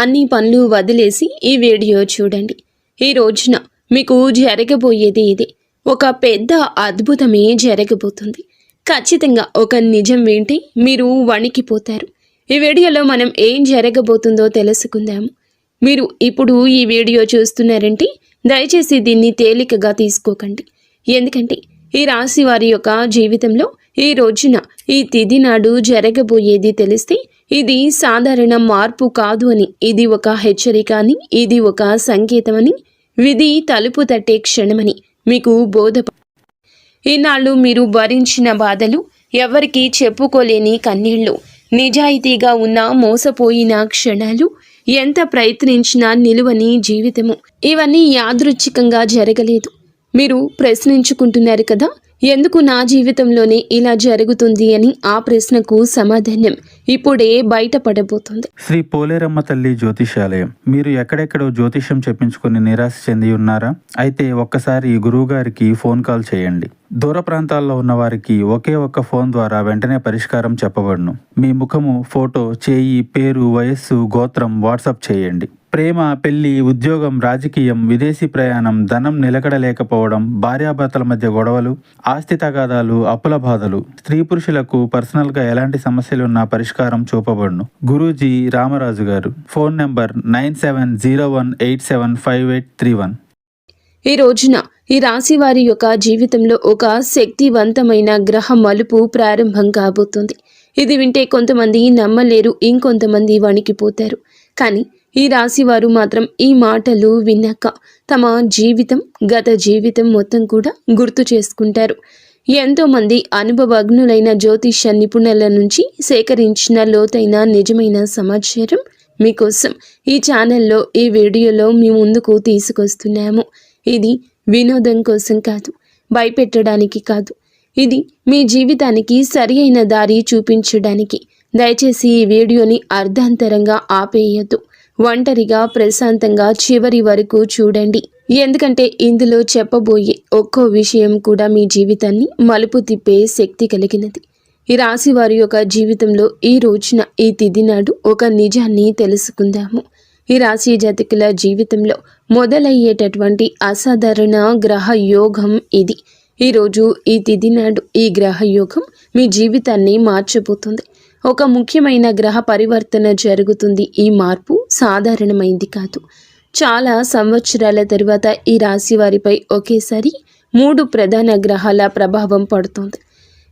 అన్ని పనులు వదిలేసి ఈ వీడియో చూడండి. ఈ రోజున మీకు జరగబోయేది ఇదే. ఒక పెద్ద అద్భుతమే జరగబోతుంది. ఖచ్చితంగా ఒక నిజం వింటే మీరు వణికిపోతారు. ఈ వీడియోలో మనం ఏం జరగబోతుందో తెలుసుకుందాము. మీరు ఇప్పుడు ఈ వీడియో చూస్తున్నారంటే దయచేసి దీన్ని తేలికగా తీసుకోకండి. ఎందుకంటే ఈ రాశి వారి యొక్క జీవితంలో ఈ రోజున ఈ తిథి నాడు జరగబోయేది తెలిస్తే ఇది సాధారణ మార్పు కాదు అని, ఇది ఒక హెచ్చరిక అని, ఇది ఒక సంకేతమని, విధి తలుపు తట్టే క్షణమని మీకు ఈనాళ్ళు మీరు భరించిన బాధలు, ఎవరికీ చెప్పుకోలేని కన్నీళ్లు, నిజాయితీగా ఉన్న మోసపోయిన క్షణాలు, ఎంత ప్రయత్నించినా నిలువని జీవితము, ఇవన్నీ యాదృచ్ఛికంగా జరగలేదు. మీరు ప్రశ్నించుకుంటున్నారు కదా, ఎందుకు నా జీవితంలోనే ఇలా జరుగుతుంది అని. ఆ ప్రశ్నకు సమాధానం ఇప్పుడే బయటపడబోతుంది. శ్రీ పోలేరమ్మ తల్లి జ్యోతిషాలయం. మీరు ఎక్కడెక్కడో జ్యోతిష్యం చెప్పించుకుని నిరాశ చెంది ఉన్నారా? అయితే ఒక్కసారి గురువు గారికి ఫోన్ కాల్ చేయండి. దూర ప్రాంతాల్లో ఉన్న వారికి ఒకే ఒక్క ఫోన్ ద్వారా వెంటనే పరిష్కారం చెప్పబడును. మీ ముఖము, ఫోటో, చేయి, పేరు, వయస్సు, గోత్రం వాట్సాప్ చేయండి. ప్రేమ, పెళ్లి, ఉద్యోగం, రాజకీయం, విదేశీ ప్రయాణం, ధనం నిలకడలేకపోవడం, భార్యాభర్తల మధ్య గొడవలు, ఆస్తి తగాదాలు, అప్పుల బాధలు, స్త్రీ పురుషులకు పర్సనల్గా ఎలాంటి సమస్యలున్నా పరిష్కారం చూపబడును. గురూజీ రామరాజు గారు. Phone number 9701875831. ఈ రోజున ఈ రాశి వారి యొక్క జీవితంలో ఒక శక్తివంతమైన గ్రహ మలుపు ప్రారంభం కాబోతుంది. ఇది వింటే కొంతమంది నమ్మలేరు, ఇంకొంతమంది వణికిపోతారు. కానీ ఈ రాశి వారు మాత్రం ఈ మాటలు విన్నాక తమ జీవితం, గత జీవితం మొత్తం కూడా గుర్తు చేసుకుంటారు. ఎంతోమంది అనుభవజ్ఞులైన జ్యోతిష నిపుణుల నుంచి సేకరించిన లోతైన నిజమైన సమాచారం మీకోసం ఈ ఛానల్లో, ఈ వీడియోలో మీ ముందుకు తీసుకొస్తున్నాము. ఇది వినోదం కోసం కాదు, భయపెట్టడానికి కాదు, ఇది మీ జీవితానికి సరి అయిన దారి చూపించడానికి. దయచేసి ఈ వీడియోని అర్ధాంతరంగా ఆపేయద్దు. ఒంటరిగా ప్రశాంతంగా చివరి వరకు చూడండి. ఎందుకంటే ఇందులో చెప్పబోయే ఒక్కో విషయం కూడా మీ జీవితాన్ని మలుపు తిప్పే శక్తి కలిగినది. ఈ రాశి వారి యొక్క జీవితంలో ఈ రోజున, ఈ తిథి నాడు ఒక నిజాన్ని తెలుసుకుందాము. ఈ రాశి జాతకుల జీవితంలో మొదలయ్యేటటువంటి అసాధారణ గ్రహ యోగం ఇది. ఈరోజు ఈ తిథి నాడు ఈ గ్రహ యోగం మీ జీవితాన్ని మార్చబోతుంది. ఒక ముఖ్యమైన గ్రహ పరివర్తన జరుగుతుంది. ఈ మార్పు సాధారణమైంది కాదు. చాలా సంవత్సరాల తరువాత ఈ రాశి వారిపై ఒకేసారి 3 ప్రధాన గ్రహాల ప్రభావం పడుతుంది.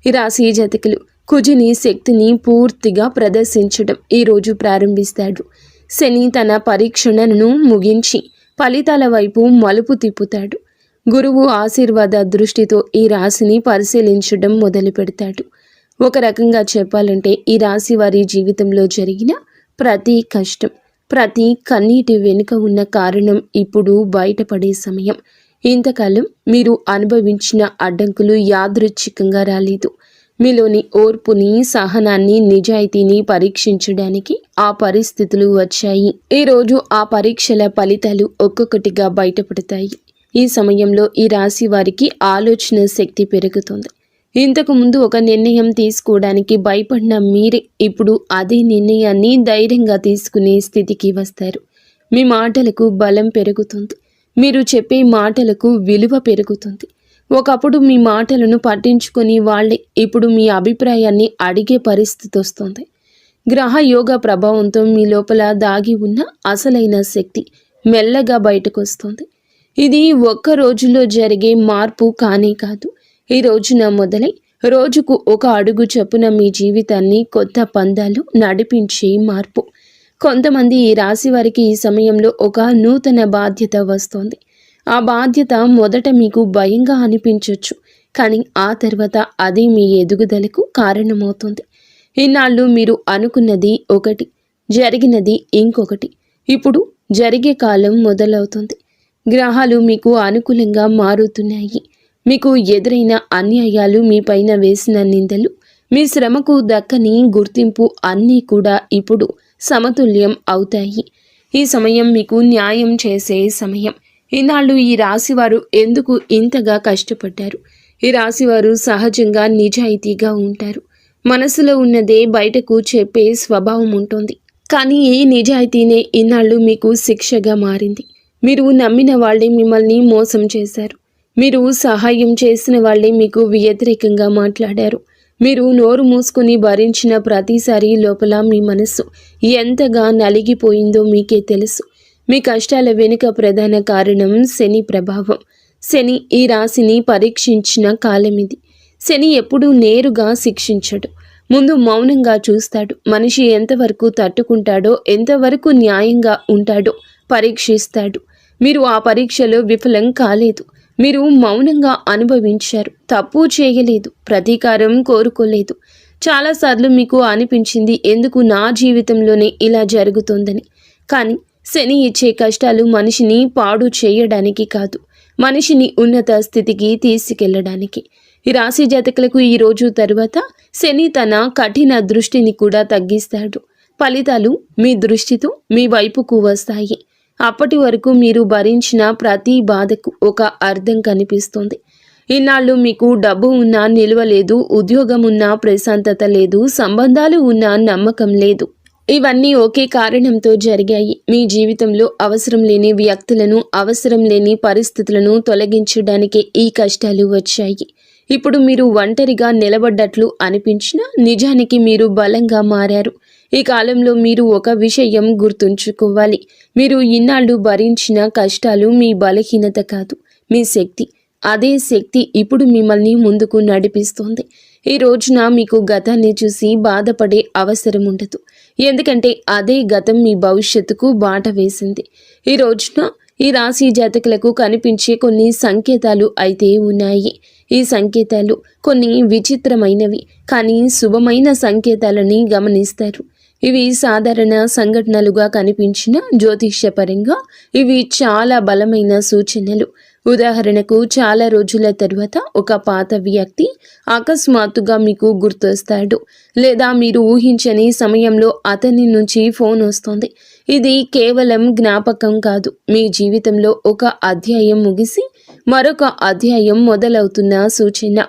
ఈ రాశి జాతకులు కుజుని శక్తిని పూర్తిగా ప్రదర్శించడం ఈరోజు ప్రారంభిస్తాడు. శని తన పరీక్షణను ముగించి ఫలితాల వైపు మలుపు తిప్పుతాడు. గురువు ఆశీర్వాద దృష్టితో ఈ రాశిని పరిశీలించడం మొదలు పెడతాడు. ఒక రకంగా చెప్పాలంటే ఈ రాశి వారి జీవితంలో జరిగిన ప్రతి కష్టం, ప్రతి కన్నీటి వెనుక ఉన్న కారణం ఇప్పుడు బయటపడే సమయం. ఇంతకాలం మీరు అనుభవించిన అడ్డంకులు యాదృచ్ఛికంగా రాలేదు. మీలోని ఓర్పుని, సహనాన్ని, నిజాయితీని పరీక్షించడానికి ఆ పరిస్థితులు వచ్చాయి. ఈరోజు ఆ పరీక్షల ఫలితాలు ఒక్కొక్కటిగా బయటపడతాయి. ఈ సమయంలో ఈ రాశి వారికి ఆలోచన శక్తి పెరుగుతుంది. ఇంతకు ముందు ఒక నిర్ణయం తీసుకోవడానికి భయపడిన మీరే ఇప్పుడు అదే నిర్ణయాన్ని ధైర్యంగా తీసుకునే స్థితికి వస్తారు. మీ మాటలకు బలం పెరుగుతుంది. మీరు చెప్పే మాటలకు విలువ పెరుగుతుంది. ఒకప్పుడు మీ మాటలను పట్టించుకొని వాళ్ళే ఇప్పుడు మీ అభిప్రాయాన్ని అడిగే పరిస్థితి వస్తుంది. గ్రహ యోగ ప్రభావంతో మీ లోపల దాగి ఉన్న అసలైన శక్తి మెల్లగా బయటకు వస్తుంది. ఇది ఒక్క రోజులో జరిగే మార్పు కానే కాదు. ఈ రోజున మొదలై రోజుకు ఒక అడుగు చొప్పున మీ జీవితాన్ని కొత్త పందాలు నడిపించే మార్పు. కొంతమంది ఈ రాశి వారికి ఈ సమయంలో ఒక నూతన బాధ్యత వస్తోంది. ఆ బాధ్యత మొదట మీకు భయంగా అనిపించవచ్చు, కానీ ఆ తర్వాత అది మీ ఎదుగుదలకు కారణమవుతుంది. ఇన్నాళ్ళు మీరు అనుకున్నది ఒకటి, జరిగినది ఇంకొకటి. ఇప్పుడు జరిగే కాలం మొదలవుతుంది. గ్రహాలు మీకు అనుకూలంగా మారుతున్నాయి. మీకు ఎదురైన అన్యాయాలు, మీ పైన వేసిన నిందలు, మీ శ్రమకు దక్కని గుర్తింపు అన్నీ కూడా ఇప్పుడు సమతుల్యం అవుతాయి. ఈ సమయం మీకు న్యాయం చేసే సమయం. ఇన్నాళ్ళు ఈ రాశివారు ఎందుకు ఇంతగా కష్టపడ్డారు? ఈ రాశివారు సహజంగా నిజాయితీగా ఉంటారు. మనసులో ఉన్నదే బయటకు చెప్పే స్వభావం ఉంటుంది. కానీ ఈ నిజాయితీనే ఇన్నాళ్ళు మీకు శిక్షగా మారింది. మీరు నమ్మిన వాళ్ళే మిమ్మల్ని మోసం చేశారు. మీరు సహాయం చేసిన వాళ్ళే మీకు వ్యతిరేకంగా మాట్లాడారు. మీరు నోరు మూసుకుని భరించిన ప్రతిసారి లోపల మీ మనస్సు ఎంతగా నలిగిపోయిందో మీకే తెలుసు. మీ కష్టాల వెనుక ప్రధాన కారణం శని ప్రభావం. శని ఈ రాశిని పరీక్షించిన కాలం ఇది. శని ఎప్పుడూ నేరుగా శిక్షించడు. ముందు మౌనంగా చూస్తాడు. మనిషి ఎంతవరకు తట్టుకుంటాడో, ఎంతవరకు న్యాయంగా ఉంటాడో పరీక్షిస్తాడు. మీరు ఆ పరీక్షలో విఫలం కాలేదు. మీరు మౌనంగా అనుభవించారు. తప్పు చేయలేదు, ప్రతీకారం కోరుకోలేదు. చాలాసార్లు మీకు అనిపించింది, ఎందుకు నా జీవితంలోనే ఇలా జరుగుతోందని. కానీ శని ఇచ్చే కష్టాలు మనిషిని పాడు చేయడానికి కాదు, మనిషిని ఉన్నత స్థితికి తీసుకెళ్లడానికి. ఈ రాశి జాతకులకు ఈ రోజు తరువాత శని తన కఠిన దృష్టిని కూడా తగ్గిస్తాడు. ఫలితాలు మీ దృష్టితో మీ వైపుకు వస్తాయి. అప్పటి వరకు మీరు భరించిన ప్రతి బాధకు ఒక అర్థం కనిపిస్తుంది. ఇన్నాళ్ళు మీకు డబ్బు ఉన్నా నిల్వ లేదు, ఉద్యోగం ఉన్నా ప్రశాంతత లేదు, సంబంధాలు ఉన్నా నమ్మకం లేదు. ఇవన్నీ ఒకే కారణంతో జరిగాయి. మీ జీవితంలో అవసరం లేని వ్యక్తులను, అవసరం లేని పరిస్థితులను తొలగించడానికే ఈ కష్టాలు వచ్చాయి. ఇప్పుడు మీరు ఒంటరిగా నిలబడ్డట్లు అనిపించినా నిజానికి మీరు బలంగా మారారు. ఈ కాలంలో మీరు ఒక విషయం గుర్తుంచుకోవాలి. మీరు ఇన్నాళ్ళు భరించిన కష్టాలు మీ బలహీనత కాదు, మీ శక్తి. అదే శక్తి ఇప్పుడు మిమ్మల్ని ముందుకు నడిపిస్తోంది. ఈ రోజున మీకు గతాన్ని చూసి బాధపడే అవసరం ఉండదు. ఎందుకంటే అదే గతం మీ భవిష్యత్తుకు బాట వేసింది. ఈ రోజున ఈ రాశి జాతకులకు కనిపించే కొన్ని సంకేతాలు అయితే ఉన్నాయి. ఈ సంకేతాలు కొన్ని విచిత్రమైనవి, కానీ శుభమైన సంకేతాలని గమనిస్తారు. ఇవి సాధారణ సంఘటనలుగా కనిపించిన జ్యోతిష్యపరంగా ఇవి చాలా బలమైన సూచనలు. ఉదాహరణకు, చాలా రోజుల తరువాత ఒక పాత వ్యక్తి అకస్మాత్తుగా మీకు గుర్తొస్తాడు, లేదా మీరు ఊహించని సమయంలో అతని నుంచి ఫోన్ వస్తుంది. ఇది కేవలం జ్ఞాపకం కాదు, మీ జీవితంలో ఒక అధ్యాయం ముగిసి మరొక అధ్యాయం మొదలవుతున్న సూచన.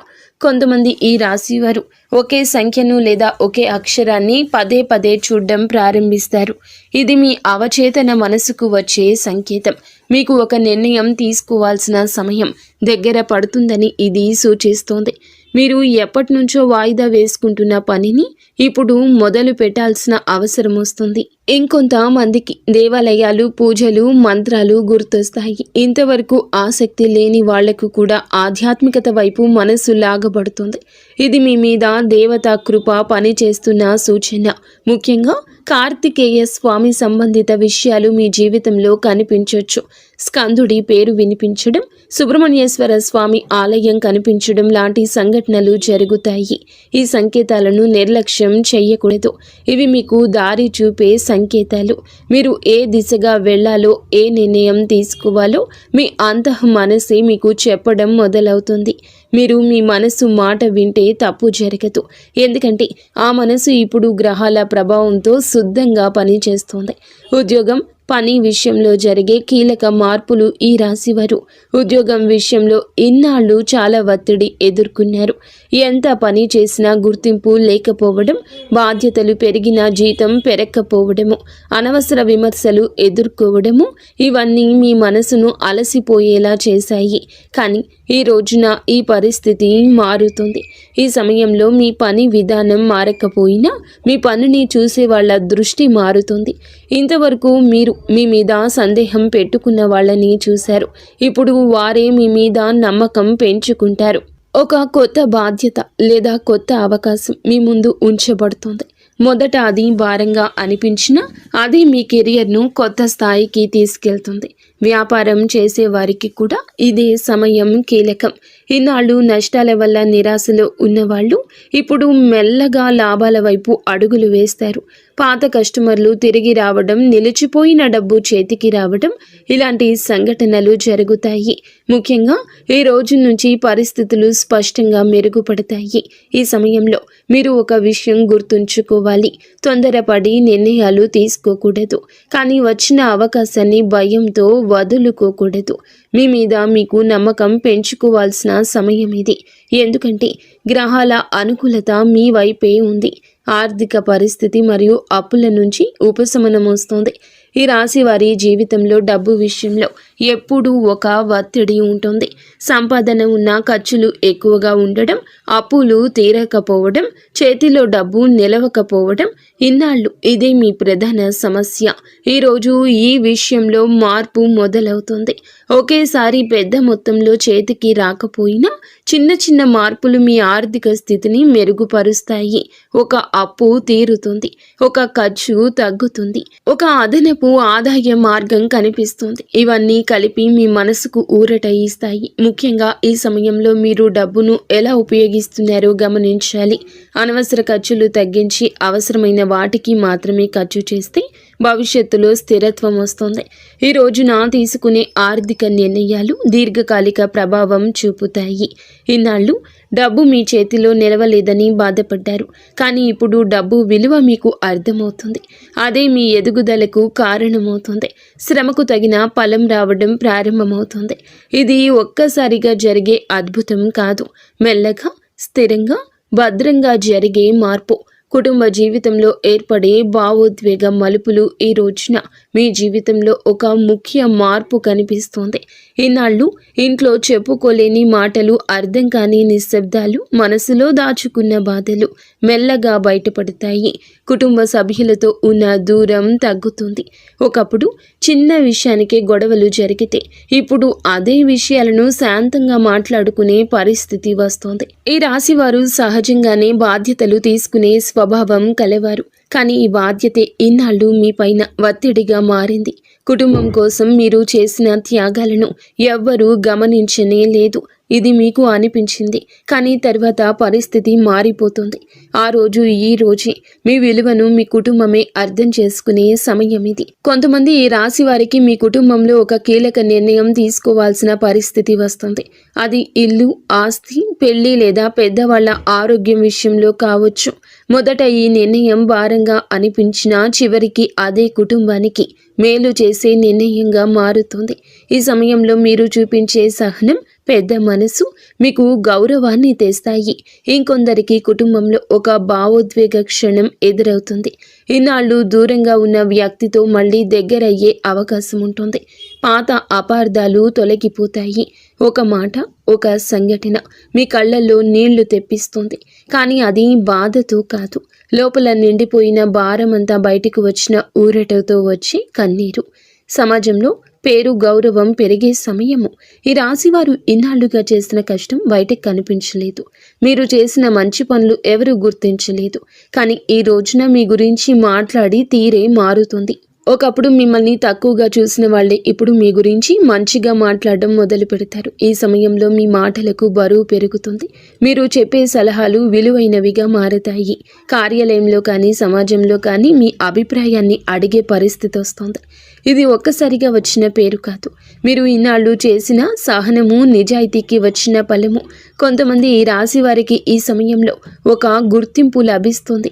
కొంతమంది ఈ రాశివారు ఒకే సంఖ్యను లేదా ఒకే అక్షరాన్ని పదే పదే చూడడం ప్రారంభిస్తారు. ఇది మీ అవచేతన మనసుకు వచ్చే సంకేతం. మీకు ఒక నిర్ణయం తీసుకోవాల్సిన సమయం దగ్గర పడుతుందని ఇది సూచిస్తోంది. మీరు ఎప్పటి నుంచో వాయిదా వేసుకుంటున్న పనిని ఇప్పుడు మొదలు పెట్టాల్సిన అవసరం వస్తుంది. ఇంకొంతమందికి దేవాలయాలు, పూజలు, మంత్రాలు గుర్తొస్తాయి. ఇంతవరకు ఆసక్తి లేని వాళ్లకు కూడా ఆధ్యాత్మికత వైపు మనసు లాగబడుతుంది. ఇది మీ మీద దేవతా కృప పనిచేస్తున్న సూచన. ముఖ్యంగా కార్తికేయ స్వామి సంబంధిత విషయాలు మీ జీవితంలో కనిపించవచ్చు. స్కందుడి పేరు వినిపించడం, సుబ్రహ్మణ్యేశ్వర స్వామి ఆలయం కనిపించడం లాంటి సంఘటనలు జరుగుతాయి. ఈ సంకేతాలను నిర్లక్ష్యం చేయకూడదు. ఇవి మీకు దారి చూపే సంకేతాలు. మీరు ఏ దిశగా వెళ్ళాలో, ఏ నిర్ణయం తీసుకోవాలో మీ అంతః మనసే మీకు చెప్పడం మొదలవుతుంది. మీరు మీ మనసు మాట వింటే తప్పు జరగదు. ఎందుకంటే ఆ మనసు ఇప్పుడు గ్రహాల ప్రభావంతో శుద్ధంగా పనిచేస్తోంది. ఉద్యోగం, పని విషయంలో జరిగే కీలక మార్పులు. ఈ రాశివారు ఉద్యోగం విషయంలో ఇన్నాళ్ళు చాలా ఒత్తిడి ఎదుర్కొన్నారు. ఎంత పని చేసినా గుర్తింపు లేకపోవడం, బాధ్యతలు పెరిగినా జీతం పెరగకపోవడము, అనవసర విమర్శలు ఎదుర్కోవడము, ఇవన్నీ మీ మనసును అలసిపోయేలా చేశాయి. కానీ ఈ రోజున ఈ పరిస్థితి మారుతుంది. ఈ సమయంలో మీ పని విధానం మారకపోయినా మీ పనిని చూసే వాళ్ళ దృష్టి మారుతుంది. ఇంతవరకు మీరు మీ మీద సందేహం పెట్టుకున్న వాళ్ళని చూశారు. ఇప్పుడు వారే మీ మీద నమ్మకం పెంచుకుంటారు. ఒక కొత్త బాధ్యత లేదా కొత్త అవకాశం మీ ముందు ఉంచబడుతుంది. మొదట అది భారంగా అనిపించినా అది మీ కెరియర్ను కొత్త స్థాయికి తీసుకెళ్తుంది. వ్యాపారం చేసేవారికి కూడా ఇదే సమయం కీలకం. ఇన్నాళ్ళు నష్టాల వల్ల నిరాశలో ఉన్నవాళ్ళు ఇప్పుడు మెల్లగా లాభాల వైపు అడుగులు వేస్తారు. పాత కస్టమర్లు తిరిగి రావడం, నిలిచిపోయిన డబ్బు చేతికి రావడం, ఇలాంటి సంఘటనలు జరుగుతాయి. ముఖ్యంగా ఈ రోజు నుంచి పరిస్థితులు స్పష్టంగా మెరుగుపడతాయి. ఈ సమయంలో మీరు ఒక విషయం గుర్తుంచుకోవాలి. తొందరపడి నిర్ణయాలు తీసుకోకూడదు. కానీ వచ్చిన అవకాశాన్ని భయంతో వదులుకోకూడదు. మీ మీద మీకు నమ్మకం పెంచుకోవాల్సిన సమయం ఇది. ఎందుకంటే గ్రహాల అనుకూలత మీ వైపే ఉంది. ఆర్థిక పరిస్థితి మరియు అప్పుల నుంచి ఉపశమనం వస్తుంది. ఈ రాశి వారి జీవితంలో డబ్బు విషయంలో ఎప్పుడూ ఒక ఒత్తిడి ఉంటుంది. సంపాదన ఉన్న ఖర్చులు ఎక్కువగా ఉండడం, అప్పులు తీరకపోవడం, చేతిలో డబ్బు నిలవకపోవడం, ఇన్నాళ్ళు ఇదే మీ ప్రధాన సమస్య. ఈరోజు ఈ విషయంలో మార్పు మొదలవుతుంది. ఒకేసారి పెద్ద మొత్తంలో చేతికి రాకపోయినా చిన్న చిన్న మార్పులు మీ ఆర్థిక స్థితిని మెరుగుపరుస్తాయి. ఒక అప్పు తీరుతుంది, ఒక ఖర్చు తగ్గుతుంది, ఒక అదనపు ఆదాయ మార్గం కనిపిస్తుంది. ఇవన్నీ కలిపి మీ మనసుకు ఊరట ఇస్తాయి. ముఖ్యంగా ఈ సమయంలో మీరు డబ్బును ఎలా ఉపయోగిస్తున్నారో గమనించాలి. అనవసర ఖర్చులు తగ్గించి అవసరమైన వాటికి మాత్రమే ఖర్చు చేస్తే భవిష్యత్తులో స్థిరత్వం వస్తుంది. ఈ రోజున తీసుకునే ఆర్థిక నిర్ణయాలు దీర్ఘకాలిక ప్రభావం చూపుతాయి. ఇన్నాళ్ళు డబ్బు మీ చేతిలో నిలవలేదని బాధపడ్డారు, కానీ ఇప్పుడు డబ్బు విలువ మీకు అర్థమవుతుంది. అదే మీ ఎదుగుదలకు కారణమవుతుంది. శ్రమకు తగిన ఫలం రావడం ప్రారంభమవుతుంది. ఇది ఒక్కసారిగా జరిగే అద్భుతం కాదు, మెల్లగా, స్థిరంగా, భద్రంగా జరిగే మార్పు. కుటుంబ జీవితంలో ఏర్పడే భావోద్వేగ మలుపులు ఈ రోజున మీ జీవితంలో ఒక ముఖ్య మార్పు కనిపిస్తోంది. ఇన్నాళ్ళు ఇంట్లో చెప్పుకోలేని మాటలు, అర్థం కాని నిశ్శబ్దాలు, మనసులో దాచుకున్న బాధలు మెల్లగా బయటపడతాయి. కుటుంబ సభ్యులతో ఉన్న దూరం తగ్గుతుంది. ఒకప్పుడు చిన్న విషయానికే గొడవలు జరిగితే ఇప్పుడు అదే విషయాలను శాంతంగా మాట్లాడుకునే పరిస్థితి వస్తోంది. ఈ రాశి వారు సహజంగానే బాధ్యతలు తీసుకునే స్వభావం కలవారు, కానీ ఈ బాధ్యతే ఇన్నాళ్ళు మీ పైన ఒత్తిడిగా మారింది. కుటుంబం కోసం మీరు చేసిన త్యాగాలను ఎవ్వరూ గమనించనే లేదు. ఇది మీకు అనిపించింది, కానీ తర్వాత పరిస్థితి మారిపోతుంది. ఆ రోజు ఈ రోజే మీ విలువను మీ కుటుంబమే అర్థం చేసుకునే సమయం ఇది. కొంతమంది ఈ రాశి వారికి మీ కుటుంబంలో ఒక కీలక నిర్ణయం తీసుకోవాల్సిన పరిస్థితి వస్తుంది. అది ఇల్లు, ఆస్తి, పెళ్లి లేదా పెద్దవాళ్ల ఆరోగ్యం విషయంలో కావచ్చు. మొదట ఈ నిర్ణయం భారంగా అనిపించినా చివరికి అదే కుటుంబానికి మేలు చేసే నిర్ణయంగా మారుతుంది. ఈ సమయంలో మీరు చూపించే సహనం, పెద్ద మనసు మీకు గౌరవాన్ని తెస్తాయి. ఇంకొందరికి కుటుంబంలో ఒక భావోద్వేగ క్షణం ఎదురవుతుంది. ఇన్నాళ్ళు దూరంగా ఉన్న వ్యక్తితో మళ్ళీ దగ్గరయ్యే అవకాశం ఉంటుంది. పాత అపార్థాలు తొలగిపోతాయి. ఒక మాట, ఒక సంఘటన మీ కళ్ళల్లో నీళ్లు తెప్పిస్తుంది, కానీ అది బాధతో కాదు, లోపల నిండిపోయిన భారమంతా బయటకు వచ్చిన ఊరటతో వచ్చి కన్నీరు. సమాజంలో పేరు, గౌరవం పెరిగే సమయము. ఈ రాశివారు ఇన్నాళ్లుగా చేసిన కష్టం బయటకు కనిపించలేదు. మీరు చేసిన మంచి పనులు ఎవరు గుర్తించలేదు, కానీ ఈ రోజున మీ గురించి మాట్లాడి తీరే మారుతుంది. ఒకప్పుడు మిమ్మల్ని తక్కువగా చూసిన వాళ్ళే ఇప్పుడు మీ గురించి మంచిగా మాట్లాడడం మొదలు పెడతారు. ఈ సమయంలో మీ మాటలకు బరువు పెరుగుతుంది. మీరు చెప్పే సలహాలు విలువైనవిగా మారతాయి. కార్యాలయంలో కానీ సమాజంలో కానీ మీ అభిప్రాయాన్ని అడిగే పరిస్థితి వస్తుంది. ఇది ఒక్కసారిగా వచ్చిన పేరు కాదు, మీరు ఇన్నాళ్ళు చేసిన సహనము, నిజాయితీకి వచ్చిన ఫలము. కొంతమంది ఈ రాశి వారికి ఈ సమయంలో ఒక గుర్తింపు లభిస్తుంది.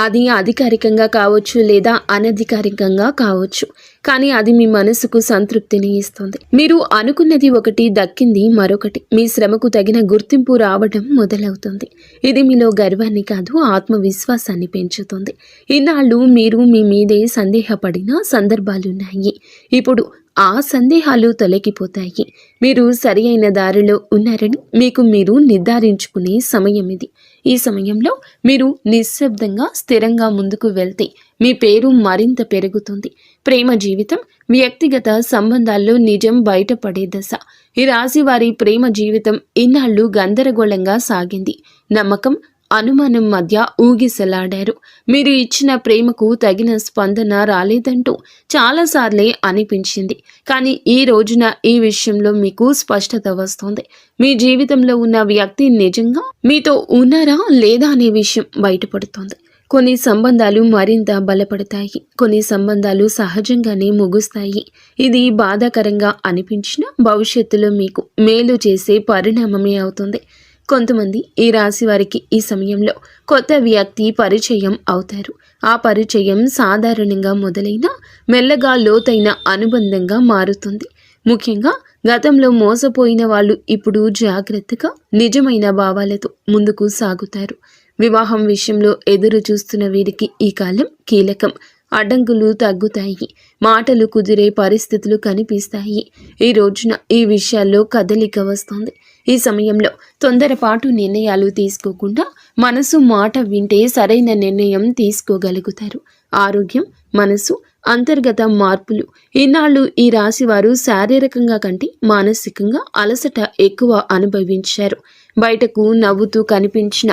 అది అధికారికంగా కావచ్చు లేదా అనధికారికంగా కావచ్చు, కానీ అది మీ మనసుకు సంతృప్తిని ఇస్తుంది. మీరు అనుకున్నది ఒకటి, దక్కింది మరొకటి. మీ శ్రమకు తగిన గుర్తింపు రావడం మొదలవుతుంది. ఇది మీలో గర్వాన్ని కాదు, ఆత్మవిశ్వాసాన్ని పెంచుతుంది. ఇన్నాళ్ళు మీరు మీ మీదే సందేహపడిన సందర్భాలున్నాయి. ఇప్పుడు ఆ సందేహాలు తొలగిపోతాయి. మీరు సరి అయిన దారిలో ఉన్నారని మీకు మీరు నిర్ధారించుకునే సమయం ఇది. ఈ సమయంలో మీరు నిశ్శబ్దంగా, స్థిరంగా ముందుకు వెళ్తే మీ పేరు మరింత పెరుగుతుంది. ప్రేమ జీవితం, వ్యక్తిగత సంబంధాల్లో నిజం బయటపడే దశ. ఈ రాశి వారి ప్రేమ జీవితం ఇన్నాళ్ళు గందరగోళంగా సాగింది. నమ్మకం, అనుమానం మధ్య ఊగిసలాడారు. మీరు ఇచ్చిన ప్రేమకు తగిన స్పందన రాలేదంటూ చాలాసార్లే అనిపించింది, కానీ ఈ రోజున ఈ విషయంలో మీకు స్పష్టత వస్తుంది. మీ జీవితంలో ఉన్న వ్యక్తి నిజంగా మీతో ఉన్నారా లేదా అనే విషయం బయటపడుతోంది. కొన్ని సంబంధాలు మరింత బలపడతాయి, కొన్ని సంబంధాలు సహజంగానే ముగుస్తాయి. ఇది బాధాకరంగా అనిపించిన భవిష్యత్తులో మీకు మేలు చేసే పరిణామమే అవుతుంది. కొంతమంది ఈ రాశి వారికి ఈ సమయంలో కొత్త వ్యక్తి పరిచయం అవుతారు. ఆ పరిచయం సాధారణంగా మొదలైన మెల్లగా లోతైన అనుబంధంగా మారుతుంది. ముఖ్యంగా గతంలో మోసపోయిన వాళ్ళు ఇప్పుడు జాగ్రత్తగా నిజమైన భావాలతో ముందుకు సాగుతారు. వివాహం విషయంలో ఎదురు చూస్తున్న వీరికి ఈ కాలం కీలకం. అడ్డంకులు తగ్గుతాయి, మాటలు కుదిరే పరిస్థితులు కనిపిస్తాయి. ఈ రోజున ఈ విషయాల్లో కదలిక వస్తుంది. ఈ సమయంలో తొందరపాటు నిర్ణయాలు తీసుకోకుండా మనసు మాట వింటే సరైన నిర్ణయం తీసుకోగలుగుతారు. ఆరోగ్యం, మనసు, అంతర్గత మార్పులు. ఈనాళ్ళు ఈ రాశివారు శారీరకంగా కంటే మానసికంగా అలసట ఎక్కువ అనుభవించారు. బయటకు నవ్వుతూ కనిపించిన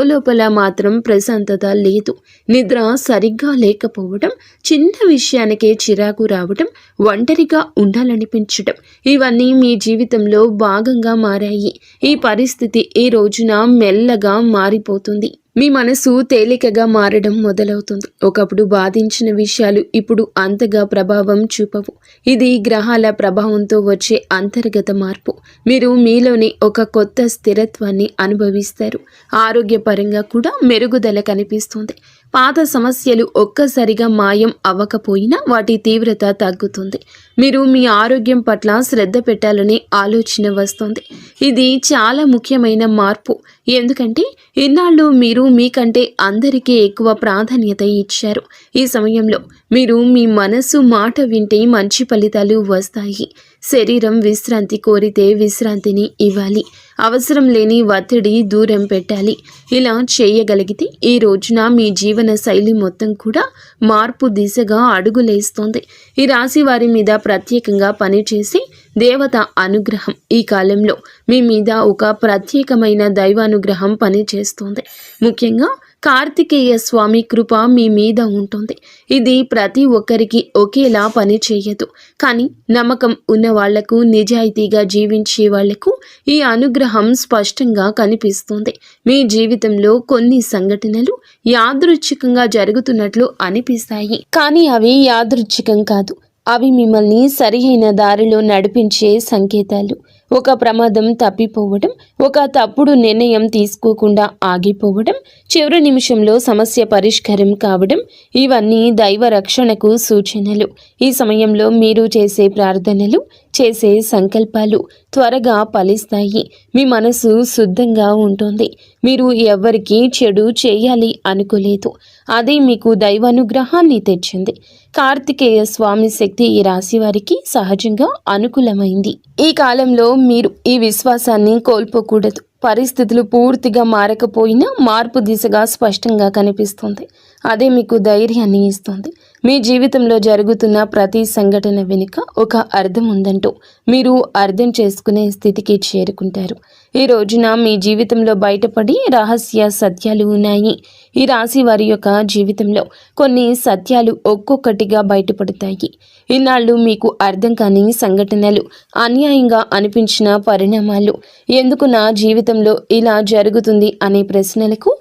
లోపల మాత్రం ప్రశాంతత లేదు. నిద్ర సరిగ్గా లేకపోవడం, చిన్న విషయానికే చిరాకు రావడం, ఒంటరిగా ఉండాలనిపించడం, ఇవన్నీ మీ జీవితంలో భాగంగా మారాయి. ఈ పరిస్థితి ఈ రోజున మెల్లగా మారిపోతుంది. మీ మనసు తేలికగా మారడం మొదలవుతుంది. ఒకప్పుడు బాధించిన విషయాలు ఇప్పుడు అంతగా ప్రభావం చూపవు. ఇది గ్రహాల ప్రభావంతో వచ్చే అంతర్గత మార్పు. మీరు మీలోని ఒక కొత్త స్థిరత్వాన్ని అనుభవిస్తారు. ఆరోగ్యపరంగా కూడా మెరుగుదల కనిపిస్తుంది. పాత సమస్యలు ఒక్కసారిగా మాయం అవ్వకపోయినా వాటి తీవ్రత తగ్గుతుంది. మీరు మీ ఆరోగ్యం పట్ల శ్రద్ధ పెట్టాలనే ఆలోచన వస్తుంది. ఇది చాలా ముఖ్యమైన మార్పు. ఎందుకంటే ఇన్నాళ్ళు మీరు మీకంటే అందరికీ ఎక్కువ ప్రాధాన్యత ఇచ్చారు. ఈ సమయంలో మీరు మీ మనసు మాట వింటే మంచి ఫలితాలు వస్తాయి. శరీరం విశ్రాంతి కోరితే విశ్రాంతిని ఇవ్వాలి. అవసరం లేని ఒత్తిడి దూరం పెట్టాలి. ఇలా చేయగలిగితే ఈ రోజున మీ జీవన శైలి మొత్తం కూడా మార్పు దిశగా అడుగులేస్తోంది. ఈ రాశి వారి మీద ప్రత్యేకంగా పనిచేసి దేవత అనుగ్రహం ఈ కాలంలో మీ మీద ఒక ప్రత్యేకమైన దైవానుగ్రహం పనిచేస్తోంది. ముఖ్యంగా కార్తికేయ స్వామి కృప మీ మీద ఉంటుంది. ఇది ప్రతి ఒక్కరికి ఒకేలా పని చేయదు. కానీ నమ్మకం ఉన్న వాళ్లకు, నిజాయితీగా జీవించే వాళ్లకు ఈ అనుగ్రహం స్పష్టంగా కనిపిస్తుంది. మీ జీవితంలో కొన్ని సంఘటనలు యాదృచ్ఛికంగా జరుగుతున్నట్లు అనిపిస్తాయి. కానీ అవి యాదృచ్ఛికం కాదు. అవి మిమ్మల్ని సరియైన దారిలో నడిపించే సంకేతాలు. ఒక ప్రమాదం తప్పిపోవడం, ఒక తప్పుడు నిర్ణయం తీసుకోకుండా ఆగిపోవడం, చివరి నిమిషంలో సమస్య పరిష్కారం కావడం, ఇవన్నీ దైవ రక్షణకు సూచనలు. ఈ సమయంలో మీరు చేసే ప్రార్థనలు, చేసే సంకల్పాలు త్వరగా ఫలిస్తాయి. మీ మనసు శుద్ధంగా ఉంటుంది. మీరు ఎవ్వరికీ చెడు చేయాలి అనుకోలేదు. అదే మీకు దైవానుగ్రహాన్ని తెచ్చింది. కార్తికేయ స్వామి శక్తి ఈ రాశి వారికి సహజంగా అనుకూలమైంది. ఈ కాలంలో మీరు ఈ విశ్వాసాన్ని కోల్పోకూడదు. పరిస్థితులు పూర్తిగా మారకపోయినా మార్పు దిశగా స్పష్టంగా కనిపిస్తుంది. అదే మీకు ధైర్యాన్ని ఇస్తుంది. మీ జీవితంలో జరుగుతున్న ప్రతి సంఘటన వెనుక ఒక అర్థం ఉందంటూ మీరు అర్థం చేసుకునే స్థితికి చేరుకుంటారు. ఈ రోజున మీ జీవితంలో బయటపడి రహస్య సత్యాలు ఉన్నాయి. ఈ రాశి వారి యొక్క జీవితంలో కొన్ని సత్యాలు ఒక్కొక్కటిగా బయటపడతాయి. ఇన్నాళ్ళు మీకు అర్థం కాని సంఘటనలు, అన్యాయంగా అనిపించిన పరిణామాలు, ఎందుకు నా జీవితంలో ఇలా జరుగుతుంది అనే ప్రశ్నలకు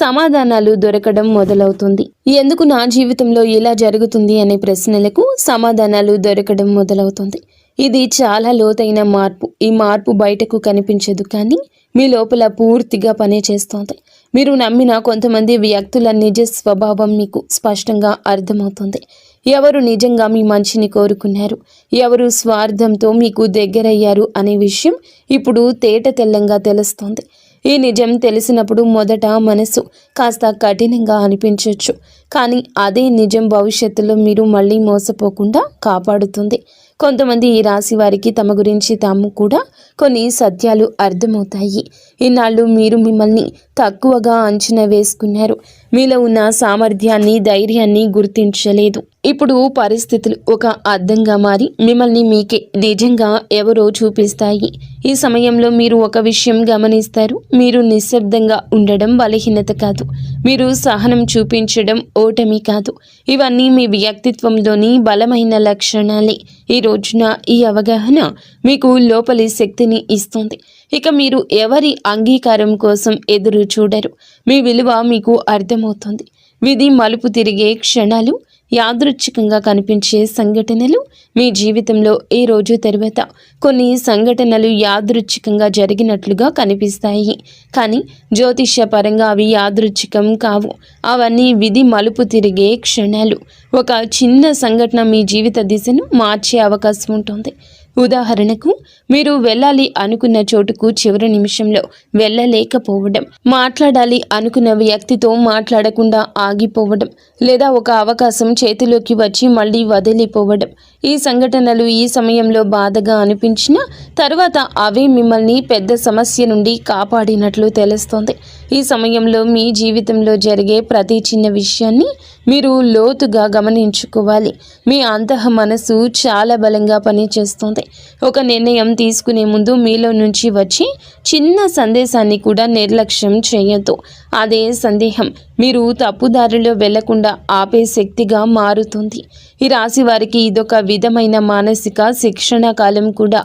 సమాధానాలు దొరకడం మొదలవుతుంది. ఎందుకు నా జీవితంలో ఇలా జరుగుతుంది అనే ప్రశ్నలకు సమాధానాలు దొరకడం మొదలవుతుంది. ఇది చాలా లోతైన మార్పు. ఈ మార్పు బయటకు కనిపించదు, కానీ మీ లోపల పూర్తిగా పనిచేస్తోంది. మీరు నమ్మిన కొంతమంది వ్యక్తుల నిజ స్వభావం మీకు స్పష్టంగా అర్థమవుతుంది. ఎవరు నిజంగా మీ మంచిని కోరుకున్నారు, ఎవరు స్వార్థంతో మీకు దగ్గరయ్యారు అనే విషయం ఇప్పుడు తేట తెల్లంగా తెలుస్తోంది. ఈ నిజం తెలిసినప్పుడు మొదట మనసు కాస్త కఠినంగా అనిపించవచ్చు, కానీ అదే నిజం భవిష్యత్తులో మీరు మళ్ళీ మోసపోకుండా కాపాడుతుంది. కొంతమంది ఈ రాశి వారికి తమ గురించి తాము కూడా కొన్ని సత్యాలు అర్థమవుతాయి. ఇన్నాళ్ళు మీరు మిమ్మల్ని తక్కువగా అంచనా వేసుకున్నారు. మీలో ఉన్న సామర్థ్యాన్ని, ధైర్యాన్ని గుర్తించలేదు. ఇప్పుడు పరిస్థితులు ఒక అద్దంగా మారి మిమ్మల్ని మీకే నిజంగా ఎవరో చూపిస్తాయి. ఈ సమయంలో మీరు ఒక విషయం గమనిస్తారు. మీరు నిశ్శబ్దంగా ఉండడం బలహీనత కాదు. మీరు సహనం చూపించడం ఓటమి కాదు. ఇవన్నీ మీ వ్యక్తిత్వంలోని బలమైన లక్షణాలే. ఈ రోజున ఈ అవగాహన మీకు లోపలి శక్తిని ఇస్తుంది. ఇక మీరు ఎవరి అంగీకారం కోసం ఎదురు చూడరు. మీ విలువ మీకు అర్థమవుతుంది. విధి మలుపు తిరిగే క్షణాలు, యాదృచ్ఛికంగా కనిపించే సంఘటనలు, మీ జీవితంలో ఈ రోజు తర్వాత కొన్ని సంఘటనలు యాదృచ్ఛికంగా జరిగినట్లుగా కనిపిస్తాయి. కానీ జ్యోతిష్య పరంగా అవి యాదృచ్ఛికం కావు. అవన్నీ విధి మలుపు తిరిగే క్షణాలు. ఒక చిన్న సంఘటన మీ జీవిత దిశను మార్చే అవకాశం ఉంటుంది. ఉదాహరణకు, మీరు వెళ్ళాలి అనుకున్న చోటుకు చివరి నిమిషంలో వెళ్ళలేకపోవడం, మాట్లాడాలి అనుకున్న వ్యక్తితో మాట్లాడకుండా ఆగిపోవడం, లేదా ఒక అవకాశం చేతిలోకి వచ్చి మళ్ళీ వదిలిపోవడం. ఈ సంఘటనలు ఈ సమయంలో బాధగా అనిపించినా తర్వాత అవే మిమ్మల్ని పెద్ద సమస్య నుండి కాపాడినట్లు తెలుస్తోంది. ఈ సమయంలో మీ జీవితంలో జరిగే ప్రతి చిన్న విషయాన్ని మీరు లోతుగా గమనించుకోవాలి. మీ అంతః మనసు చాలా బలంగా పనిచేస్తుంది. ఒక నిర్ణయం తీసుకునే ముందు మీలో నుంచి వచ్చి చిన్న సందేశాన్ని కూడా నిర్లక్ష్యం చేయొద్దు. అదే సందేహం మీరు తప్పుదారిలో వెళ్లకుండా ఆపే శక్తిగా మారుతుంది. ఈ రాశి వారికి ఇదొక విధమైన మానసిక శిక్షణ కాలం కూడా.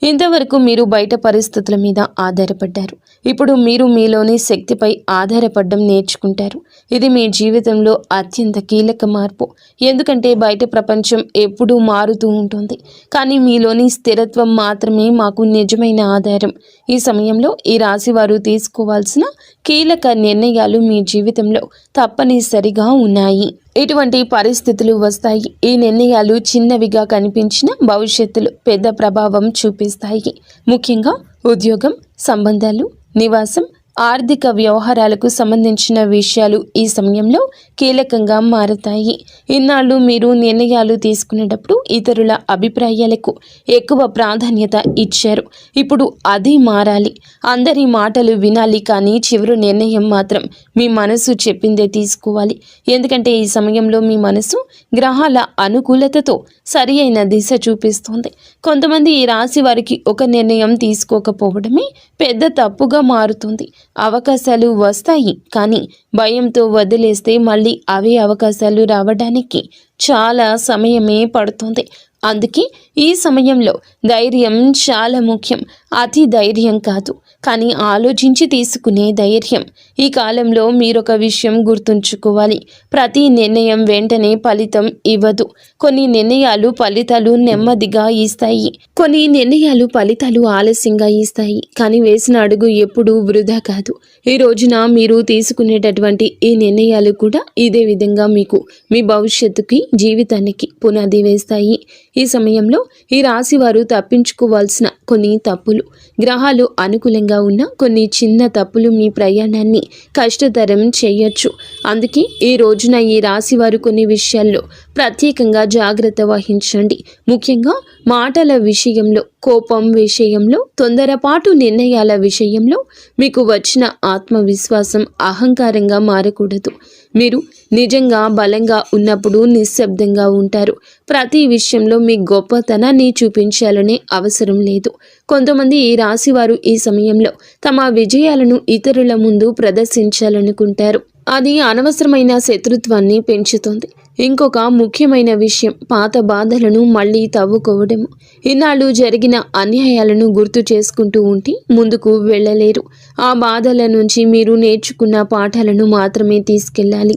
ఇంతవరకు మీరు బయట పరిస్థితుల మీద ఆధారపడ్డారు. ఇప్పుడు మీరు మీలోని శక్తిపై ఆధారపడడం నేర్చుకుంటారు. ఇది మీ జీవితంలో అత్యంత కీలక మార్పు. ఎందుకంటే బయట ప్రపంచం ఎప్పుడూ మారుతూ ఉంటుంది, కానీ మీలోని స్థిరత్వం మాత్రమే మాకు నిజమైన ఆధారం. ఈ సమయంలో ఈ రాశి వారు తీసుకోవాల్సిన కీలక నిర్ణయాలు మీ జీవితంలో తప్పనిసరిగా ఉన్నాయి. ఇటువంటి పరిస్థితులు వస్తాయి. ఈ నిర్ణయాలు చిన్నవిగా కనిపించిన భవిష్యత్తులో పెద్ద ప్రభావం చూపిస్తాయి. ముఖ్యంగా ఉద్యోగం, సంబంధాలు, నివాసం, ఆర్థిక వ్యవహారాలకు సంబంధించిన విషయాలు ఈ సమయంలో కీలకంగా మారతాయి. ఇన్నాళ్ళు మీరు నిర్ణయాలు తీసుకునేటప్పుడు ఇతరుల అభిప్రాయాలకు ఎక్కువ ప్రాధాన్యత ఇచ్చారు. ఇప్పుడు అది మారాలి. అందరి మాటలు వినాలి, కానీ చివరి నిర్ణయం మాత్రం మీ మనసు చెప్పిందే తీసుకోవాలి. ఎందుకంటే ఈ సమయంలో మీ మనసు గ్రహాల అనుకూలతతో సరి అయిన దిశ చూపిస్తుంది. కొంతమంది ఈ రాశి వారికి ఒక నిర్ణయం తీసుకోకపోవడమే పెద్ద తప్పుగా మారుతుంది. అవకాశాలు వస్తాయి, కానీ భయంతో వదిలేస్తే మళ్ళీ అవే అవకాశాలు రావడానికి చాలా సమయమే పడుతుంది. అందుకే ఈ సమయంలో ధైర్యం చాలా ముఖ్యం. అతి ధైర్యం కాదు, కానీ ఆలోచించి తీసుకునే ధైర్యం. ఈ కాలంలో మీరొక విషయం గుర్తుంచుకోవాలి. ప్రతి నిర్ణయం వెంటనే ఫలితం ఇవ్వదు. కొన్ని నిర్ణయాలు ఫలితాలు నెమ్మదిగా ఇస్తాయి, కొన్ని నిర్ణయాలు ఫలితాలు ఆలస్యంగా ఇస్తాయి. కానీ వేసిన అడుగు ఎప్పుడూ వృధా కాదు. ఈ రోజున మీరు తీసుకునేటటువంటి ఈ నిర్ణయాలు కూడా ఇదే విధంగా మీకు మీ భవిష్యత్తుకి, జీవితానికి పునాది వేస్తాయి. ఈ సమయంలో ఈ రాశి వారు తప్పించుకోవాల్సిన కొన్ని తప్పులు, గ్రహాలు అనుకూలంగా ఉన్న కొన్ని చిన్న తప్పులు మీ ప్రయాణాన్ని కష్టతరం చేయొచ్చు. అందుకే ఈ రోజున ఈ రాశి వారు కొన్ని విషయాల్లో ప్రత్యేకంగా జాగ్రత్త వహించండి. ముఖ్యంగా మాటల విషయంలో, కోపం విషయంలో, తొందరపాటు నిర్ణయాల విషయంలో మీకు వచ్చిన ఆత్మవిశ్వాసం అహంకారంగా మారకూడదు. మీరు నిజంగా బలంగా ఉన్నప్పుడు నిశ్శబ్దంగా ఉంటారు. ప్రతి విషయంలో మీ గొప్పతనాన్ని చూపించాలనే అవసరం లేదు. కొంతమంది ఈ రాశి వారు ఈ సమయంలో తమ విజయాలను ఇతరుల ముందు ప్రదర్శించాలనుకుంటారు. అది అనవసరమైన శత్రుత్వాన్ని పెంచుతుంది. ఇంకొక ముఖ్యమైన విషయం పాత బాధలను మళ్ళీ తవ్వుకోవడము. ఇన్నాళ్ళు జరిగిన అన్యాయాలను గుర్తు చేసుకుంటూ ఉంటే ముందుకు వెళ్ళలేరు. ఆ బాధల నుంచి మీరు నేర్చుకున్న పాఠాలను మాత్రమే తీసుకెళ్ళాలి,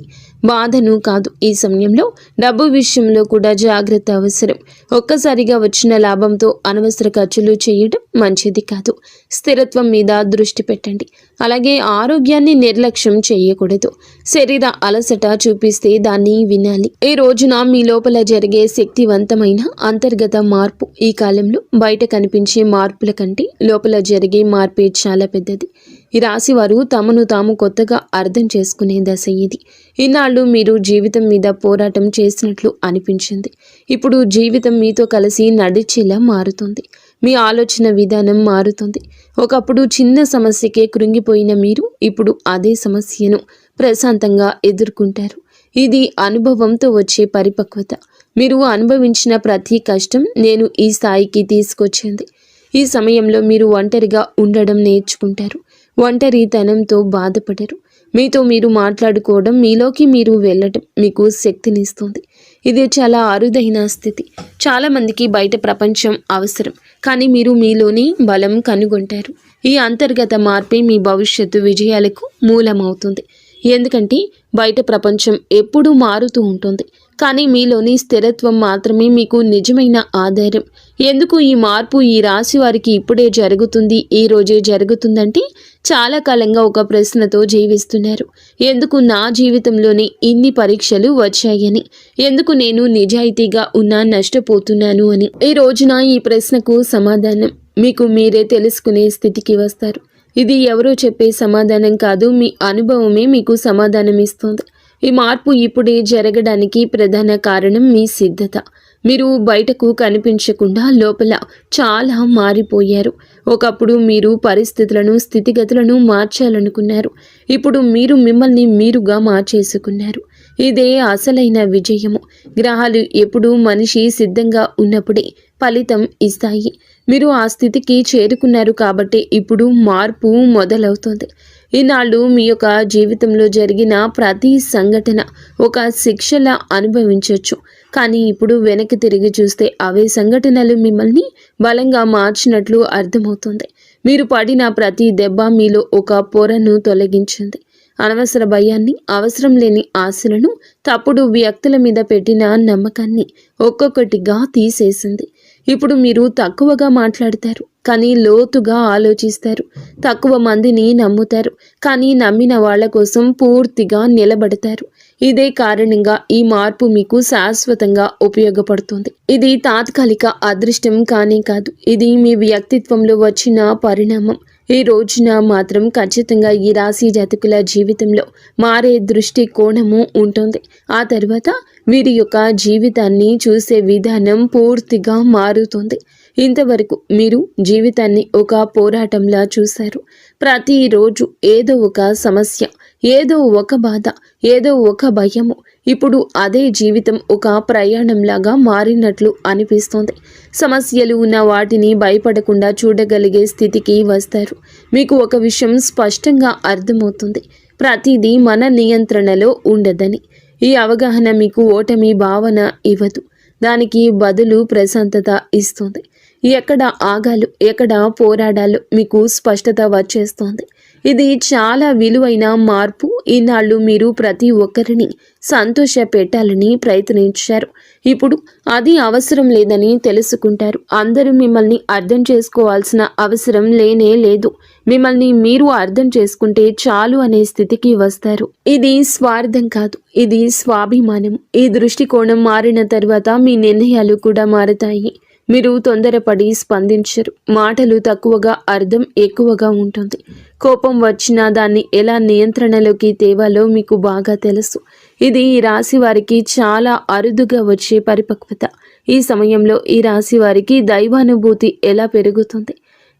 బాధను కాదు. ఈ సమయంలో డబ్బు విషయంలో కూడా జాగ్రత్త అవసరం. ఒక్కసారిగా వచ్చిన లాభంతో అనవసర ఖర్చులు చేయడం మంచిది కాదు. స్థిరత్వం మీద దృష్టి పెట్టండి. అలాగే ఆరోగ్యాన్ని నిర్లక్ష్యం చేయకూడదు. శరీర అలసట చూపిస్తే దాన్ని వినాలి. ఈ రోజున మీ లోపల జరిగే శక్తివంతమైన అంతర్గత మార్పు ఈ కాలంలో బయట కనిపించే మార్పుల కంటే లోపల జరిగే మార్పే చాలా పెద్దది. ఈ రాశి వారు తమను తాము కొత్తగా అర్థం చేసుకునే దశ ఇది. ఇన్నాళ్ళు మీరు జీవితం మీద పోరాటం చేసినట్లు అనిపించింది. ఇప్పుడు జీవితం మీతో కలిసి నడిచేలా మారుతుంది. మీ ఆలోచన విధానం మారుతుంది. ఒకప్పుడు చిన్న సమస్యకే కృంగిపోయిన మీరు ఇప్పుడు అదే సమస్యను ప్రశాంతంగా ఎదుర్కొంటారు. ఇది అనుభవంతో వచ్చే పరిపక్వత. మీరు అనుభవించిన ప్రతి కష్టం నేను ఈ స్థాయికి తీసుకొచ్చింది. ఈ సమయంలో మీరు ఒంటరిగా ఉండడం నేర్చుకుంటారు. ఒంటరితనంతో బాధపడరు. మీతో మీరు మాట్లాడుకోవడం, మీలోకి మీరు వెళ్ళడం మీకు శక్తినిస్తుంది. ఇది చాలా అరుదైన స్థితి. చాలామందికి బయట ప్రపంచం అవసరం, కానీ మీరు మీలోని బలం కనుగొంటారు. ఈ అంతర్గత మార్పే మీ భవిష్యత్తు విజయాలకు మూలమవుతుంది. ఎందుకంటే బయట ప్రపంచం ఎప్పుడూ మారుతూ ఉంటుంది, కానీ మీలోని స్థిరత్వం మాత్రమే మీకు నిజమైన ఆధారం. ఎందుకు ఈ మార్పు ఈ రాశి వారికి ఇప్పుడే జరుగుతుంది, ఈ రోజే జరుగుతుందంటే చాలా కాలంగా ఒక ప్రశ్నతో జీవిస్తున్నారు. ఎందుకు నా జీవితంలోనే ఇన్ని పరీక్షలు వచ్చాయని, ఎందుకు నేను నిజాయితీగా ఉన్నా నష్టపోతున్నాను అని. ఈ రోజున ఈ ప్రశ్నకు సమాధానం మీకు మీరే తెలుసుకునే స్థితికి వస్తారు. ఇది ఎవరో చెప్పే సమాధానం కాదు, మీ అనుభవమే మీకు సమాధానం ఇస్తుంది. ఈ మార్పు ఇప్పుడే జరగడానికి ప్రధాన కారణం మీ సిద్ధత. మీరు బయటకు కనిపించకుండా లోపల చాలా మారిపోయారు. ఒకప్పుడు మీరు పరిస్థితులను, స్థితిగతులను మార్చాలనుకున్నారు. ఇప్పుడు మీరు మిమ్మల్ని మీరుగా మార్చేసుకున్నారు. ఇదే అసలైన విజయము. గ్రహాలు ఎప్పుడూ మనిషి సిద్ధంగా ఉన్నప్పుడే ఫలితం ఇస్తాయి. మీరు ఆ స్థితికి చేరుకున్నారు కాబట్టి ఇప్పుడు మార్పు మొదలవుతుంది. ఈనాళ్ళు మీ యొక్క జీవితంలో జరిగిన ప్రతి సంఘటన ఒక శిక్షలా అనుభవించవచ్చు. కానీ ఇప్పుడు వెనక్కి తిరిగి చూస్తే అవే సంఘటనలు మిమ్మల్ని బలంగా మార్చినట్లు అర్థమవుతుంది. మీరు పడిన ప్రతి దెబ్బ మీలో ఒక పొరను తొలగించింది. అనవసర భయాన్ని, అవసరం లేని ఆశలను, తప్పుడు వ్యక్తుల మీద పెట్టిన నమ్మకాన్ని ఒక్కొక్కటిగా తీసేసింది. ఇప్పుడు మీరు తక్కువగా మాట్లాడతారు, కానీ లోతుగా ఆలోచిస్తారు. తక్కువ మందిని నమ్ముతారు, కానీ నమ్మిన వాళ్ళ కోసం పూర్తిగా నిలబడతారు. ఇదే కారణంగా ఈ మార్పు మీకు శాశ్వతంగా ఉపయోగపడుతుంది. ఇది తాత్కాలిక అదృష్టం కానీ కాదు, ఇది మీ వ్యక్తిత్వంలో వచ్చిన పరిణామం. ఈ రోజున మాత్రం ఖచ్చితంగా ఈ రాశి జాతకుల జీవితంలో మారే దృష్టి కోణము ఉంటుంది. ఆ తర్వాత వీరి యొక్క జీవితాన్ని చూసే విధానం పూర్తిగా మారుతుంది. ఇంతవరకు మీరు జీవితాన్ని ఒక పోరాటంలా చూశారు. ప్రతిరోజు ఏదో ఒక సమస్య, ఏదో ఒక బాధ, ఏదో ఒక భయము. ఇప్పుడు అదే జీవితం ఒక ప్రయాణంలాగా మారినట్లు అనిపిస్తోంది. సమస్యలు ఉన్న వాటిని భయపడకుండా చూడగలిగే స్థితికి వస్తారు. మీకు ఒక విషయం స్పష్టంగా అర్థమవుతుంది, ప్రతిదీ మన నియంత్రణలో ఉండదని. ఈ అవగాహన మీకు ఓటమి భావన ఇవ్వదు, దానికి బదులు ప్రశాంతత ఇస్తుంది. ఎక్కడ ఆగాలో, ఎక్కడ పోరాడాలో మీకు స్పష్టత వచ్చేస్తోంది. ఇది చాలా విలువైన మార్పు. ఈనాళ్ళు మీరు ప్రతి ఒక్కరిని సంతోష పెట్టాలని ప్రయత్నించారు. ఇప్పుడు అది అవసరం లేదని తెలుసుకుంటారు. అందరూ మిమ్మల్ని అర్థం చేసుకోవాల్సిన అవసరం లేనే లేదు. మిమ్మల్ని మీరు అర్థం చేసుకుంటే చాలు అనే స్థితికి వస్తారు. ఇది స్వార్థం కాదు, ఇది స్వాభిమానం. ఈ దృష్టికోణం మారిన తర్వాత మీ నిర్ణయాలు కూడా మారుతాయి. మీరు తొందరపడి స్పందించరు. మాటలు తక్కువగా, అర్థం ఎక్కువగా ఉంటుంది. కోపం వచ్చినా దాన్ని ఎలా నియంత్రణలోకి తేవాలో మీకు బాగా తెలుసు. ఇది ఈ రాశి వారికి చాలా అరుదుగా వచ్చే పరిపక్వత. ఈ సమయంలో ఈ రాశి వారికి దైవానుభూతి ఎలా పెరుగుతుంది.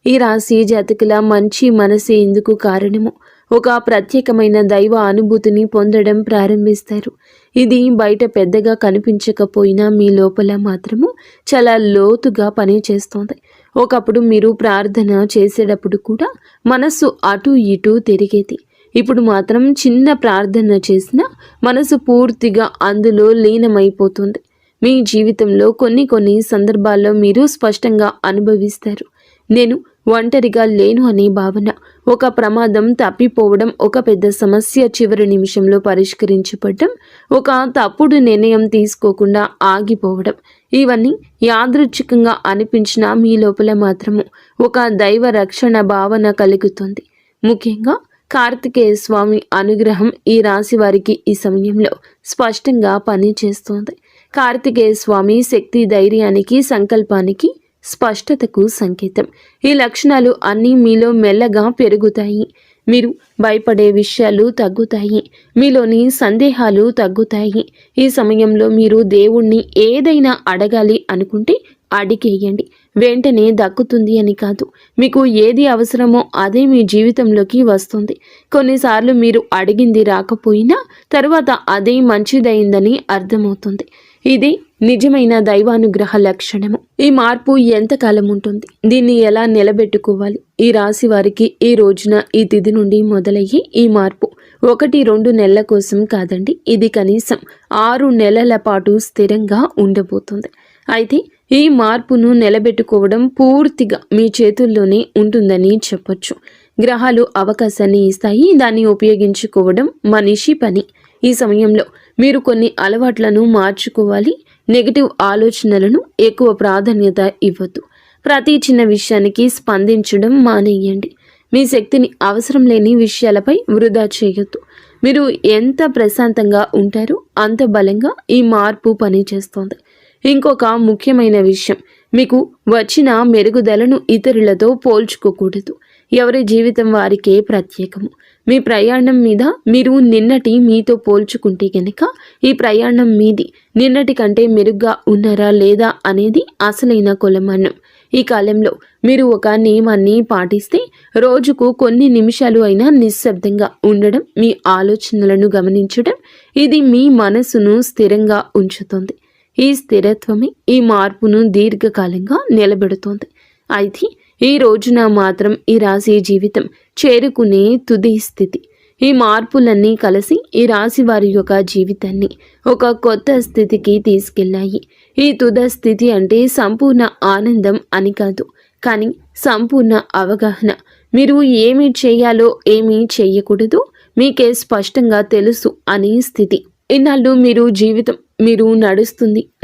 ఈ రాశి జాతకుల మంచి మనసే ఇందుకు కారణము. ఒక ప్రత్యేకమైన దైవ అనుభూతిని పొందడం ప్రారంభిస్తారు. ఇది బయట పెద్దగా కనిపించకపోయినా మీ లోపల మాత్రము చాలా లోతుగా పనిచేస్తోంది. ఒకప్పుడు మీరు ప్రార్థన చేసేటప్పుడు కూడా మనసు అటు ఇటు తిరిగేది. ఇప్పుడు మాత్రం చిన్న ప్రార్థన చేసినా మనసు పూర్తిగా అందులో లీనమైపోతుంది. మీ జీవితంలో కొన్ని సందర్భాల్లో మీరు స్పష్టంగా అనుభవిస్తారు. నేను ఒంటరిగా లేను అనే భావన, ఒక ప్రమాదం తప్పిపోవడం, ఒక పెద్ద సమస్య చివరి నిమిషంలో పరిష్కరించబడడం, ఒక తప్పుడు నిర్ణయం తీసుకోకుండా ఆగిపోవడం, ఇవన్నీ యాదృచ్ఛికంగా అనిపించినా మీ లోపల మాత్రము ఒక దైవ రక్షణ భావన కలుగుతుంది. ముఖ్యంగా కార్తికేయ స్వామి అనుగ్రహం ఈ రాశి వారికి ఈ సమయంలో స్పష్టంగా పనిచేస్తోంది. కార్తికేయ స్వామి శక్తి, ధైర్యానికి, సంకల్పానికి, స్పష్టతకు సంకేతం. ఈ లక్షణాలు అన్నీ మీలో మెల్లగా పెరుగుతాయి. మీరు భయపడే విషయాలు తగ్గుతాయి. మీలోని సందేహాలు తగ్గుతాయి. ఈ సమయంలో మీరు దేవుణ్ణి ఏదైనా అడగాలి అనుకుంటే అడిగేయండి. వెంటనే దక్కుతుంది అని కాదు. మీకు ఏది అవసరమో అదే మీ జీవితంలోకి వస్తుంది. కొన్నిసార్లు మీరు అడిగింది రాకపోయినా తర్వాత అదే మంచిదైందని అర్థమవుతుంది. ఇది నిజమైన దైవానుగ్రహ లక్షణము. ఈ మార్పు ఎంతకాలం ఉంటుంది, దీన్ని ఎలా నిలబెట్టుకోవాలి? ఈ రాశి వారికి ఈ రోజున, ఈ తిథి నుండి మొదలయ్యే ఈ మార్పు 1-2 నెలల కోసం కాదండి. ఇది కనీసం 6 నెలల పాటు స్థిరంగా ఉండబోతుంది. అయితే ఈ మార్పును నిలబెట్టుకోవడం పూర్తిగా మీ చేతుల్లోనే ఉంటుందని చెప్పొచ్చు. గ్రహాలు అవకాశాన్ని ఇస్తాయి, దాన్ని ఉపయోగించుకోవడం మనిషి పని. ఈ సమయంలో మీరు కొన్ని అలవాట్లను మార్చుకోవాలి. నెగిటివ్ ఆలోచనలను ఎక్కువ ప్రాధాన్యత ఇవ్వద్దు. ప్రతి చిన్న విషయానికి స్పందించడం మానేయండి. మీ శక్తిని అవసరం లేని విషయాలపై వృధా చేయొద్దు. మీరు ఎంత ప్రశాంతంగా ఉంటారో అంత బలంగా ఈ మార్పు పనిచేస్తోంది. ఇంకొక ముఖ్యమైన విషయం, మీకు వచ్చిన మెరుగుదలను ఇతరులతో పోల్చుకోకూడదు. ఎవరి జీవితం వారికే ప్రత్యేకము. మీ ప్రయాణం మీద మీరు నిన్నటి మీతో పోల్చుకుంటే గనక ఈ ప్రయాణం మీది నిన్నటి కంటే మెరుగ్గా ఉన్నారా లేదా అనేది అసలైన కొలమానం. ఈ కాలంలో మీరు ఒక నియమాన్ని పాటిస్తే రోజుకు కొన్ని నిమిషాలు అయినా నిశ్శబ్దంగా ఉండడం, మీ ఆలోచనలను గమనించడం, ఇది మీ మనసును స్థిరంగా ఉంచుతుంది. ఈ స్థిరత్వమే ఈ మార్పును దీర్ఘకాలంగా నిలబెడుతోంది. అయితే ఈ రోజున మాత్రం ఈ రాశి జీవితం చేరుకునే తుది స్థితి. ఈ మార్పులన్నీ కలిసి ఈ రాశి వారి యొక్క జీవితాన్ని ఒక కొత్త స్థితికి తీసుకెళ్లాయి. ఈ తుది స్థితి అంటే సంపూర్ణ ఆనందం అని కాదు, కానీ సంపూర్ణ అవగాహన. మీరు ఏమి చేయాలో ఏమీ చేయకూడదు మీకే స్పష్టంగా తెలుసు అనే స్థితి. ఇన్నాళ్ళు మీరు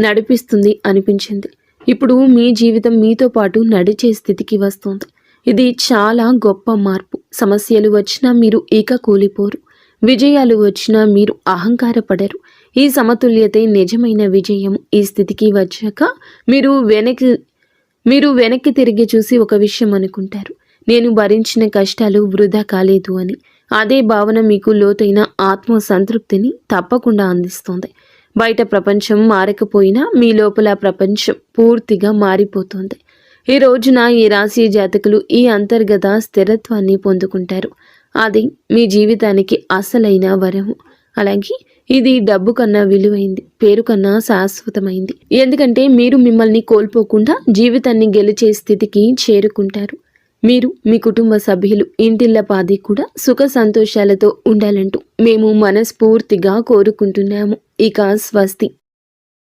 నడిపిస్తుంది అనిపించింది. ఇప్పుడు మీ జీవితం మీతో పాటు నడిచే స్థితికి వస్తుంది. ఇది చాలా గొప్ప మార్పు. సమస్యలు వచ్చినా మీరు ఇక కూలిపోరు. విజయాలు వచ్చినా మీరు అహంకారపడరు. ఈ సమతుల్యతే నిజమైన విజయం. ఈ స్థితికి వచ్చాక మీరు వెనక్కి తిరిగి చూసి ఒక విషయం అనుకుంటారు, నేను భరించిన కష్టాలు వృధా కాలేదు అని. అదే భావన మీకు లోతైన ఆత్మ సంతృప్తిని తప్పకుండా అందిస్తుంది. బయట ప్రపంచం మారకపోయినా మీ లోపల ప్రపంచం పూర్తిగా మారిపోతుంది. ఈ రోజున ఈ రాశి జాతకులు ఈ అంతర్గత స్థిరత్వాన్ని పొందుకుంటారు. అది మీ జీవితానికి అసలైన వరము. అలాగే ఇది డబ్బు కన్నా విలువైంది, పేరు కన్నా శాశ్వతమైంది. ఎందుకంటే మీరు మిమ్మల్ని కోల్పోకుండా జీవితాన్ని గెలిచే స్థితికి చేరుకుంటారు. మీరు, మీ కుటుంబ సభ్యులు, ఇంటిల్లపాది కూడా సుఖ సంతోషాలతో ఉండాలంటూ మేము మనస్ఫూర్తిగా కోరుకుంటున్నాము. ఇక స్వస్తి.